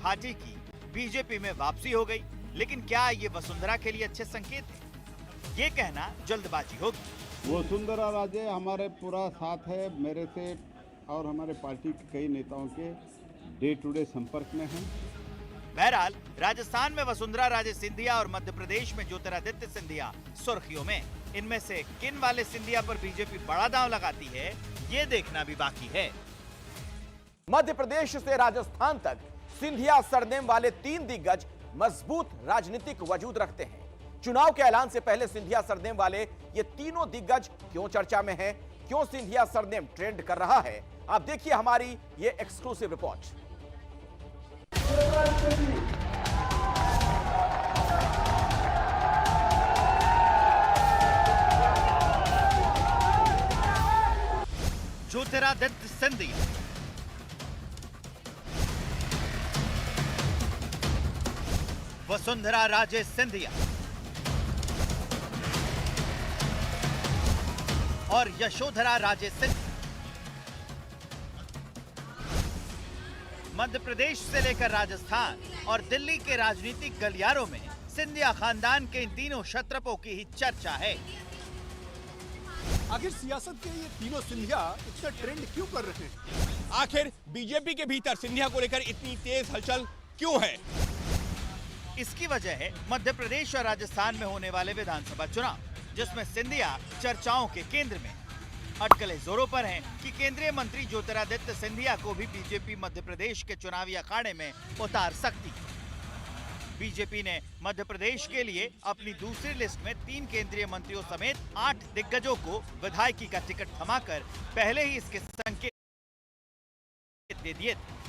भाटी की बीजेपी में वापसी हो गई, लेकिन क्या ये वसुंधरा के लिए अच्छे संकेत है? ये कहना जल्दबाजी होगी। वसुंधरा राजे हमारे पूरा साथ है, मेरे से और हमारे पार्टी के कई नेताओं के डे टू डे संपर्क में हैं। बहरहाल राजस्थान में वसुंधरा राजे सिंधिया और मध्य प्रदेश में ज्योतिरादित्य सिंधिया सुर्खियों में। इनमें से किन वाले सिंधिया पर बीजेपी बड़ा दांव लगाती है, ये देखना भी बाकी है। मध्य प्रदेश से राजस्थान तक सिंधिया सरनेम वाले 3 दिग्गज मजबूत राजनीतिक वजूद रखते हैं। चुनाव के ऐलान से पहले सिंधिया सरनेम वाले ये तीनों दिग्गज क्यों चर्चा में हैं, क्यों सिंधिया सरनेम ट्रेंड कर रहा है, आप देखिए हमारी ये एक्सक्लूसिव रिपोर्ट। ज्योतिरादित्य सिंधिया, वसुंधरा राजे सिंधिया और यशोधरा राजे सिंधिया। मध्य प्रदेश से लेकर राजस्थान और दिल्ली के राजनीतिक गलियारों में सिंधिया खानदान के इन तीनों क्षत्रपों की ही चर्चा है। आखिर सियासत के ये तीनों सिंधिया इतना ट्रेंड क्यों कर रहे हैं? आखिर बीजेपी के भीतर सिंधिया को लेकर इतनी तेज हलचल क्यों है? इसकी वजह है मध्य प्रदेश और राजस्थान में होने वाले विधानसभा चुनाव, जिसमें सिंधिया चर्चाओं के केंद्र में। अटकलें जोरों पर हैं कि केंद्रीय मंत्री ज्योतिरादित्य सिंधिया को भी बीजेपी मध्य प्रदेश के चुनावी अखाड़े में उतार सकती है। बीजेपी ने मध्य प्रदेश के लिए अपनी दूसरी लिस्ट में 3 केंद्रीय मंत्रियों समेत 8 दिग्गजों को विधायकी का टिकट थमाकर पहले ही इसके संकेत दे दिए थे।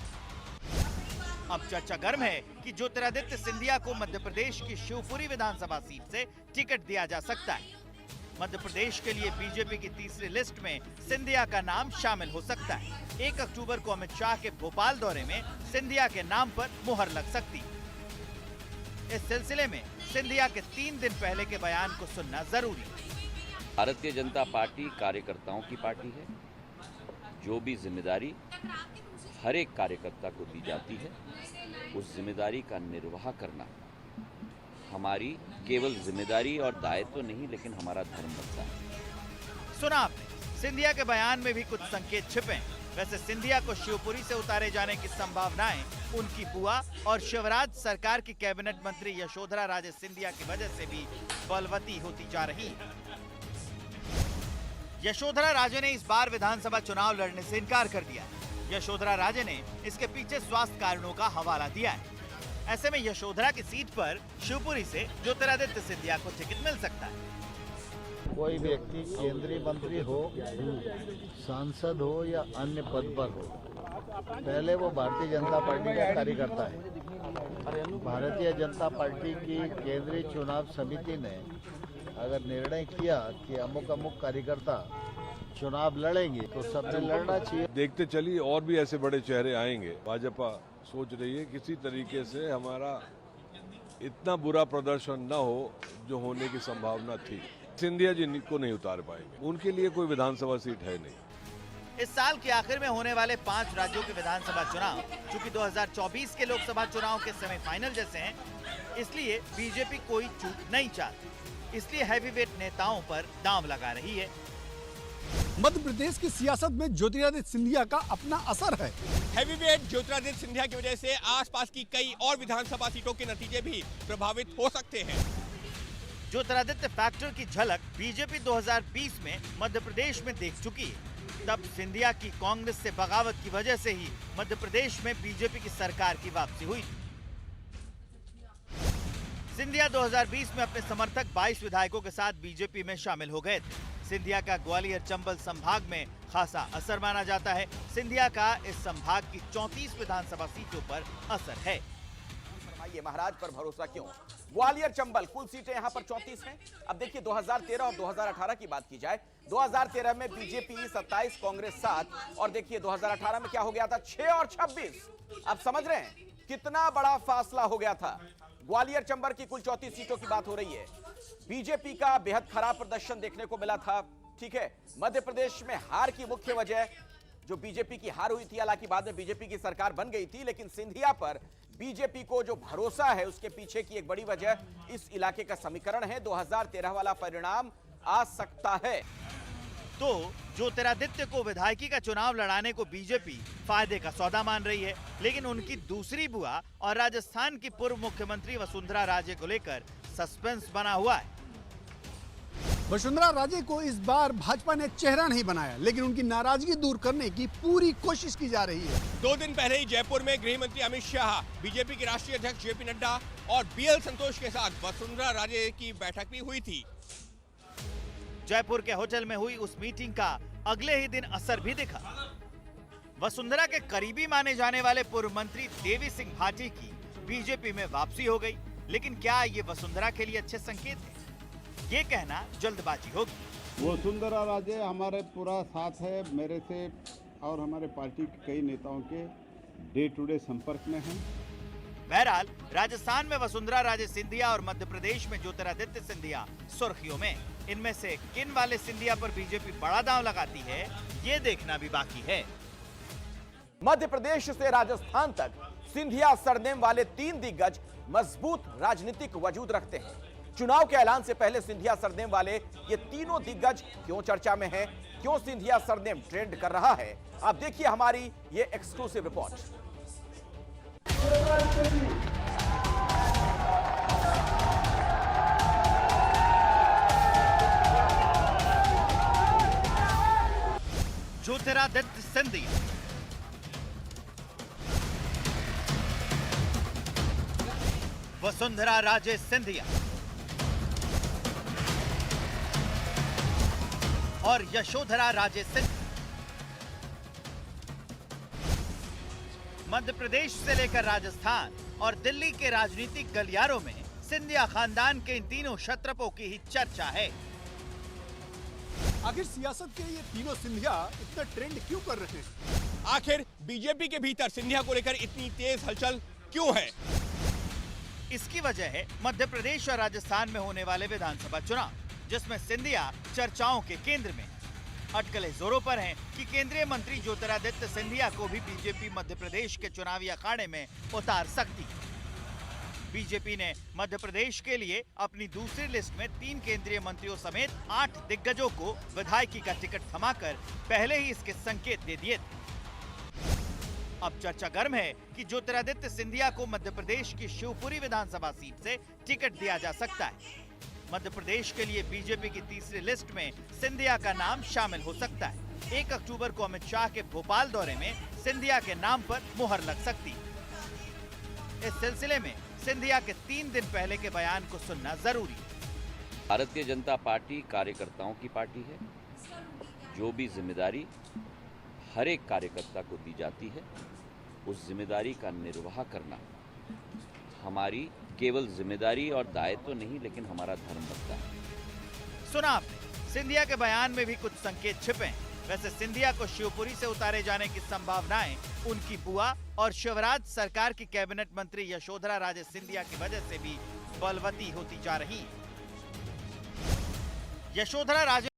अब चर्चा गर्म है कि ज्योतिरादित्य सिंधिया को मध्य प्रदेश की शिवपुरी विधानसभा सीट से टिकट दिया जा सकता है। मध्य प्रदेश के लिए बीजेपी की तीसरी लिस्ट में सिंधिया का नाम शामिल हो सकता है। 1 अक्टूबर को अमित शाह के भोपाल दौरे में सिंधिया के नाम पर मुहर लग सकती है। इस सिलसिले में सिंधिया के 3 दिन पहले के बयान को सुनना जरूरी है। भारतीय जनता पार्टी कार्यकर्ताओं की पार्टी है। जो भी जिम्मेदारी हर एक कार्यकर्ता को दी जाती है, उस जिम्मेदारी का निर्वाह करना हमारी केवल जिम्मेदारी और दायित्व नहीं, लेकिन हमारा धर्म बनता है। सुना आपने, सिंधिया के बयान में भी कुछ संकेत छिपे हैं। वैसे सिंधिया को शिवपुरी से उतारे जाने की संभावनाएं उनकी बुआ और शिवराज सरकार की कैबिनेट मंत्री यशोधरा राजे सिंधिया की वजह से भी बलवती होती जा रही है। यशोधरा राजे ने इस बार विधानसभा चुनाव लड़ने से इनकार कर दिया। यशोधरा राजे ने इसके पीछे स्वास्थ्य कारणों का हवाला दिया है। ऐसे में यशोधरा की सीट पर शिवपुरी से ज्योतिरादित्य सिंधिया को टिकट मिल सकता है। कोई व्यक्ति केंद्रीय मंत्री हो, सांसद हो या अन्य पद पर हो, पहले वो भारतीय जनता पार्टी का कार्यकर्ता है। भारतीय जनता पार्टी की केंद्रीय चुनाव समिति ने अगर निर्णय किया कि अमुक अमुक कार्यकर्ता चुनाव लड़ेंगे तो सबने लड़ना चाहिए। देखते चलिए और भी ऐसे बड़े चेहरे आएंगे। भाजपा सोच रही है किसी तरीके से हमारा इतना बुरा प्रदर्शन न हो जो होने की संभावना थी। सिंधिया जी को नहीं उतार पाएंगे, उनके लिए कोई विधानसभा सीट है नहीं। इस साल के आखिर में होने वाले 5 राज्यों के विधानसभा चुनाव चूंकि 2024 के लोकसभा चुनाव के सेमीफाइनल जैसे हैं, इसलिए बीजेपी कोई चूक नहीं चाहती। इसलिए हैवीवेट नेताओं पर दांव लगा रही है। मध्य प्रदेश की सियासत में ज्योतिरादित्य सिंधिया का अपना असर है। हैवीवेट ज्योतिरादित्य सिंधिया की वजह से आसपास की कई और विधानसभा सीटों के नतीजे भी प्रभावित हो सकते हैं। ज्योतिरादित्य फैक्टर की झलक बीजेपी 2020 में मध्य प्रदेश में देख चुकी है। तब सिंधिया की कांग्रेस से बगावत की वजह से ही मध्य प्रदेश में बीजेपी की सरकार की वापसी हुई थी। सिंधिया 2020 में अपने समर्थक 22 विधायकों के साथ बीजेपी में शामिल हो गए थे। सिंधिया का ग्वालियर चंबल संभाग में खासा असर माना जाता है। सिंधिया का इस संभाग की 34 विधानसभा सीटों पर असर है। महाराज पर भरोसा क्यों? ग्वालियर चंबल कुल सीटें यहां पर 34 हैं। अब देखिए 2013 और 2018 की बात की जाए, 2013 में बीजेपी 27, कांग्रेस 7 और देखिए 2018 में क्या हो गया था, 6 और 26। अब समझ रहे हैं कितना बड़ा फासला हो गया था। ग्वालियर चंबल की कुल 34 सीटों की बात हो रही है। बीजेपी का बेहद खराब प्रदर्शन देखने को मिला था। ठीक है, मध्य प्रदेश में हार की मुख्य वजह जो बीजेपी की हार हुई थी, हालांकि बाद में बीजेपी की सरकार बन गई थी, लेकिन सिंधिया पर बीजेपी को जो भरोसा है उसके पीछे की एक बड़ी वजह इस इलाके का समीकरण है। 2013 वाला परिणाम आ सकता है। तो ज्योतिरादित्य को विधायकी का चुनाव लड़ाने को बीजेपी फायदे का सौदा मान रही है, लेकिन उनकी दूसरी बुआ और राजस्थान की पूर्व मुख्यमंत्री वसुंधरा राजे को लेकर सस्पेंस बना हुआ है। वसुंधरा राजे को इस बार भाजपा ने चेहरा नहीं बनाया, लेकिन उनकी नाराजगी दूर करने की पूरी कोशिश की जा रही है। 2 दिन पहले ही जयपुर में गृह मंत्री अमित शाह, बीजेपी के राष्ट्रीय अध्यक्ष जेपी नड्डा और बीएल संतोष के साथ वसुंधरा राजे की बैठक भी हुई थी। जयपुर के होटल में हुई उस मीटिंग का अगले ही दिन असर भी दिखा। वसुंधरा के करीबी माने जाने वाले पूर्व मंत्री देवी सिंह भाटी की बीजेपी में वापसी हो गई, लेकिन क्या ये वसुंधरा के लिए अच्छे संकेत है? ये कहना जल्दबाजी होगी। वसुंधरा राजे हमारे पूरा साथ है, मेरे से और हमारे पार्टी के कई नेताओं के डे टू डे संपर्क में हैं। बहरहाल राजस्थान में वसुंधरा राजे सिंधिया और मध्य प्रदेश में ज्योतिरादित्य सिंधिया सुर्खियों में। इनमें से किन वाले सिंधिया पर बीजेपी बड़ा दांव लगाती है, ये देखना भी बाकी है। मध्य प्रदेश से राजस्थान तक सिंधिया सरनेम वाले 3 दिग्गज मजबूत राजनीतिक वजूद रखते हैं। चुनाव के ऐलान से पहले सिंधिया सरनेम वाले ये तीनों दिग्गज क्यों चर्चा में हैं, क्यों सिंधिया सरनेम ट्रेंड कर रहा है, आप देखिए हमारी ये एक्सक्लूसिव रिपोर्ट। ज्योतिरादित्य सिंधिया, वसुंधरा राजे सिंधिया और यशोधरा राजे सिंधिया। मध्य प्रदेश से लेकर राजस्थान और दिल्ली के राजनीतिक गलियारों में सिंधिया खानदान के इन तीनों क्षत्रपों की ही चर्चा है। आखिर सियासत के ये तीनों सिंधिया इतना ट्रेंड क्यों कर रहे हैं? आखिर बीजेपी के भीतर सिंधिया को लेकर इतनी तेज हलचल क्यों है? इसकी वजह है मध्य प्रदेश और राजस्थान में होने वाले विधानसभा चुनाव, जिसमें सिंधिया चर्चाओं के केंद्र में। अटकलें जोरों पर हैं कि केंद्रीय मंत्री ज्योतिरादित्य सिंधिया को भी बीजेपी मध्य प्रदेश के चुनावी अखाड़े में उतार सकती है। बीजेपी ने मध्य प्रदेश के लिए अपनी दूसरी लिस्ट में 3 केंद्रीय मंत्रियों समेत 8 दिग्गजों को विधायकी का टिकट थमाकर पहले ही इसके संकेत दे दिए थे। अब चर्चा गर्म है कि ज्योतिरादित्य सिंधिया को मध्य प्रदेश की शिवपुरी विधानसभा सीट से टिकट दिया जा सकता है। मध्य प्रदेश के लिए बीजेपी की तीसरी लिस्ट में सिंधिया का नाम शामिल हो सकता है। 1 अक्टूबर को अमित शाह के भोपाल दौरे में सिंधिया के नाम पर मुहर लग सकती है। इस सिलसिले में सिंधिया के 3 दिन पहले के बयान को सुनना जरूरी है। भारतीय जनता पार्टी कार्यकर्ताओं की पार्टी है। जो भी जिम्मेदारी हर एक कार्यकर्ता को दी जाती है, उस जिम्मेदारी का निर्वाह करना हमारी केवल जिम्मेदारी और दायित्व तो नहीं, लेकिन हमारा धर्म बनता है। सुना आपने, सिंधिया के बयान में भी कुछ संकेत छिपे हैं। वैसे सिंधिया को शिवपुरी से उतारे जाने की संभावनाएं उनकी बुआ और शिवराज सरकार की कैबिनेट मंत्री यशोधरा राजे सिंधिया की वजह से भी बलवती होती जा रही है। यशोधरा राजे